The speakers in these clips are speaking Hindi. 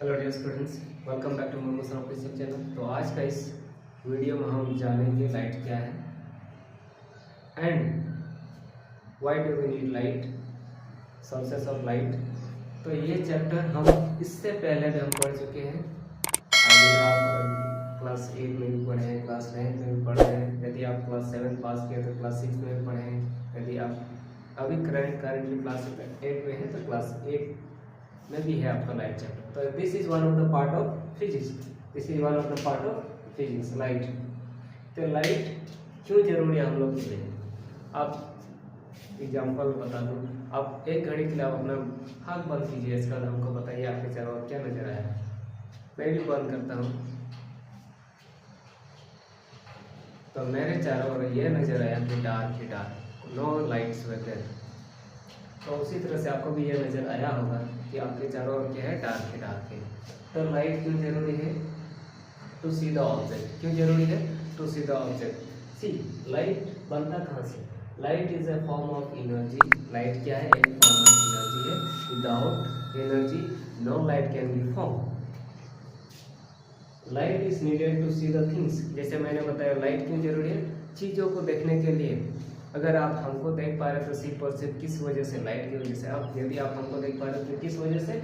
Hello dear students, welcome back to Momos official channel. तो आज का इस वीडियो में हम जानेंगे लाइट क्या है and why do we need light, sources of light. तो ये चैप्टर हम इससे पहले भी हम पढ़ चुके हैं। अगर आप क्लास 8 में भी पढ़े हैं, क्लास 9 में भी पढ़े हैं, यदि आप क्लास 7 पास किए तो क्लास 6 में भी पढ़े हैं, यदि आप अभी करेंटली क्लास 8 में हैं तो क्लास 8 में भी है आपका लाइट चैप्टर। तो this is one of the part of physics, this is one of the part of physics light. तो लाइट क्यों जरूरी है हम लोग के लिए? आप एग्जाम्पल बता दूं, आप एक घड़ी के लिए आप अपना हाथ बंद कीजिए, इसका हमको बताइए आपके चारों ओर क्या नजर आया। मैं भी बंद करता हूँ तो मेरे चारों ओर ये नजर आया कि डार्क ही dark, no lights were there. तो उसी तरह से आपको भी ये नजर आया होगा कि आपके चारों ओर क्या है, डार्क ही डार्क है। तो लाइट क्यों जरूरी है? To see the object. क्यों जरूरी है? To see the object. See light बनता कहाँ से? Light is a form of energy. Light क्या है? एक फॉर्म ऑफ एनर्जी है। Without energy no light can be form. Light is needed to see the things. जैसे मैंने बताया लाइट क्यों जरूरी है? चीजों को देखने के लिए। अगर आप हमको देख पा रहे तो सिर्फ और सिर्फ किस वजह से? लाइट की वजह से। अब यदि आप हमको देख पा रहे तो किस वजह से?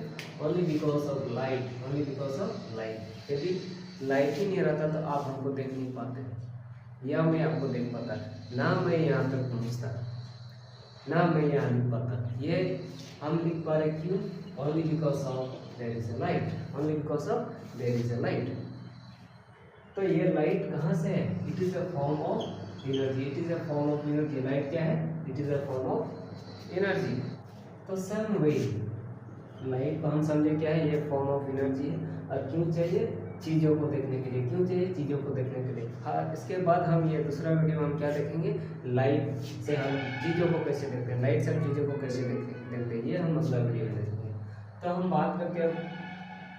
Only because of light, only because of light. यदि लाइट ही नहीं रहता तो आप हमको देख नहीं पाते, या मैं आपको देख पाता ना, मैं यहाँ तक पहुँचता ना, मैं यहाँ लिख पाता। ये हम लिख पा रहे क्यों? Only because of their is a light, only because of their is a light. तो ये लाइट कहाँ से है? It is a form of energy, it is a form of energy. Light क्या है? It is a form of energy. तो सेम वे लाइट को हम समझे क्या है? ये फॉर्म ऑफ एनर्जी है। और क्यों चाहिए? चीज़ों को देखने के लिए। क्यों चाहिए? चीज़ों को देखने के लिए। हाँ, इसके बाद हम ये दूसरा वीडियो में हम क्या देखेंगे? लाइट से हम चीज़ों को कैसे देखते हैं, लाइट से हम चीज़ों को कैसे देखते हैं, ये हम अगला वीडियो में देखेंगे। तो हम बात करते हैं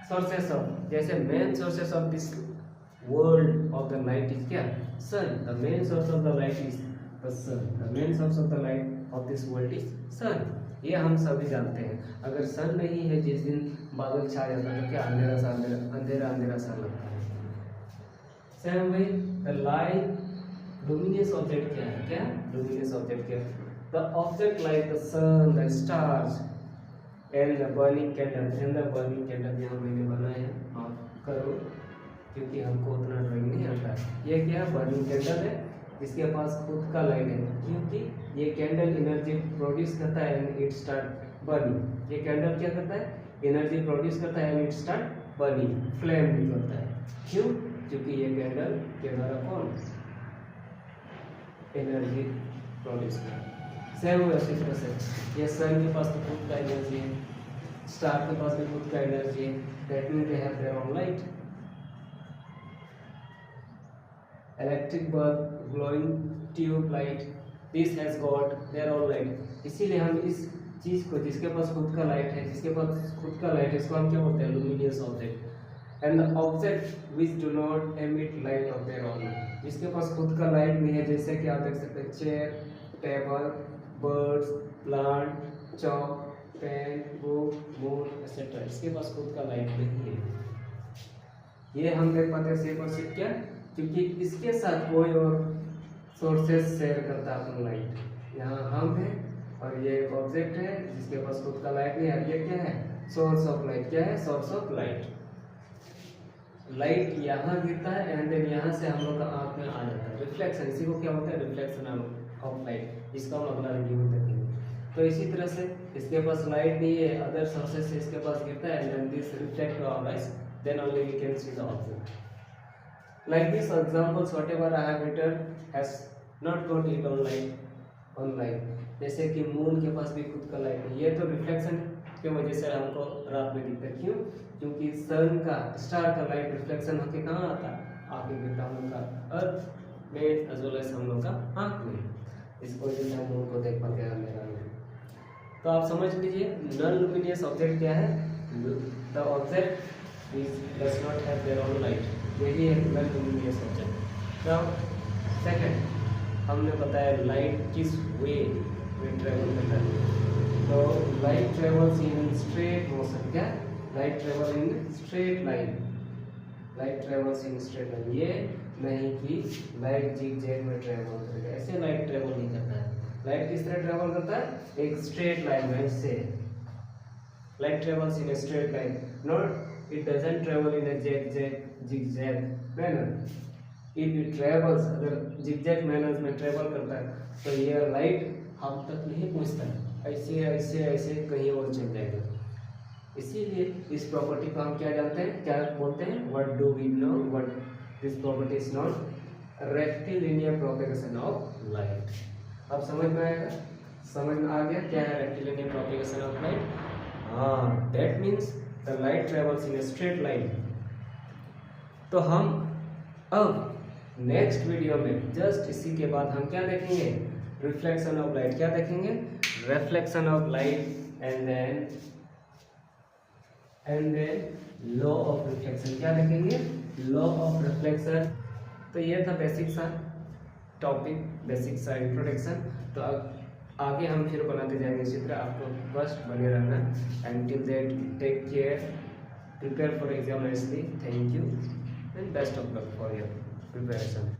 सोर्सेस ऑफ, जैसे main sources of this world of the light is क्या? sun. The main source of the light is the sun. The main source of the light of this world is sun. ये हम सभी जानते हैं। अगर सन नहीं है, जिस दिन बादल छा जाता है तो क्या अंधेरा सा अंधेरा अंधेरा सा लगता है। Same way the light luminous object क्या है? क्या लुमिनियस ऑब्जेक्ट क्या है? The object like the sun, the stars and the burning candle. And the burning candle यहाँ मैंने बनाया है, आप करो क्योंकि हमको उतना ड्राइंग नहीं आता है। ये क्या है? बर्निंग कैंडल है, इसके पास खुद का लाइट है, क्योंकि ये कैंडल एनर्जी प्रोड्यूस करता है एंड इट स्टार्ट बर्निंग। ये कैंडल क्या करता है? एनर्जी प्रोड्यूस करता है and it start burning, flame निकलता है। क्यों? क्योंकि ये कैंडल के द्वारा कौन एनर्जी प्रोड्यूस करता है। सेम उसी तरह से ये सन के पास तो खुद का एनर्जी है, स्टार के पास भी खुद का एनर्जी है, that means they have their own light. Electric bulb, glowing tube light, this has got their own light. इसीलिए हम इस चीज को, जिसके पास खुद का लाइट है, जिसके पास खुद का लाइट है, इसको हम क्या बोलते हैं? Luminous object. And the object which do not emit light of their own, जिसके पास खुद का लाइट नहीं है, जैसे कि आप देख सकते हैं chair, table, birds, plant, chalk, pen, book, moon etcetera, इसके पास खुद का लाइट नहीं है। ये हम देख पाते हैं सिर्फ और सिर्फ क्या? क्योंकि इसके साथ कोई और सोर्सेस शेयर करता है अपना लाइट। यहाँ हम हैं और ये एक ऑब्जेक्ट है जिसके पास खुद का लाइट नहीं है। ये क्या है? Source of light. क्या है? Source of light. लाइट यहाँ गिरता है एंड देन यहाँ से हम लोग का आँख में आ जाता है, रिफ्लेक्शन। इसी को क्या होता है? Reflection of light. इसका हम अगला रिव्यू में देखेंगे। तो इसी तरह से इसके पास लाइट नहीं है, अदर सोर्सेस से इसके पास गिरता है and this reflect our eyes, then only we can see the object. Like this examples, whatever I have written has not got it on light. जैसे कि मून के पास भी खुद का लाइट है, ये तो रिफ्लेक्शन के वजह से हमको रात में दिखता है। क्यों? क्योंकि सन का, स्टार का लाइट रिफ्लेक्शन होके कहाँ आता है? आगे गिरता हम लोग का अर्थ में एज वेल एज हम लोग का आँख में। इसको वजह से हम मून को देख पाते हैं अंधेरा में। तो आप समझ लीजिए नॉन लुमिनियस ऑब्जेक्ट क्या है? The object does not have their own light, यही है non luminous object. Now second, हमने बताया लाइट किस वे में ट्रेवल करता है। तो light travels in straight motion. क्या? Light travel in straight line, light travels in straight line. ये नहीं कि लाइट जिग जैग में ट्रेवल करेगा, ऐसे लाइट ट्रेवल नहीं करता है। लाइट किस तरह ट्रेवल करता है, एक स्ट्रेट लाइन में से। Light travels in a straight line, not it doesn't travel in a zig zag manner. If it travels, अगर जिग जैग मैनर में ट्रेवल करता है तो ये लाइट हम तक नहीं पहुंचता, ऐसे ऐसे ऐसे कहीं और चल जाएगा। इसीलिए इस प्रॉपर्टी को हम क्या जानते हैं, क्या बोलते हैं, what do we know, what this property is non rectilinear propagation of light. अब समझ में आएगा, समझ में आ गया क्या है रेक्टिलिनियर प्रोपेगेशन ऑफ लाइट। हाँ, that means the light travels in a straight line. तो हम अब नेक्स्ट वीडियो में जस्ट इसी के बाद हम क्या देखेंगे, रिफ्लेक्शन ऑफ लाइट। क्या देखेंगे, reflection of light and then law of reflection. क्या देखेंगे, लॉ ऑफ रिफ्लेक्शन। तो ये था बेसिक सा टॉपिक, बेसिक सा इंट्रोडक्शन। तो आगे हम फिर बनाते जाएंगे इसी तरह। आपको बस बने रहना। And till that take care, prepare for exam nicely. Thank you and best of luck for your preparation.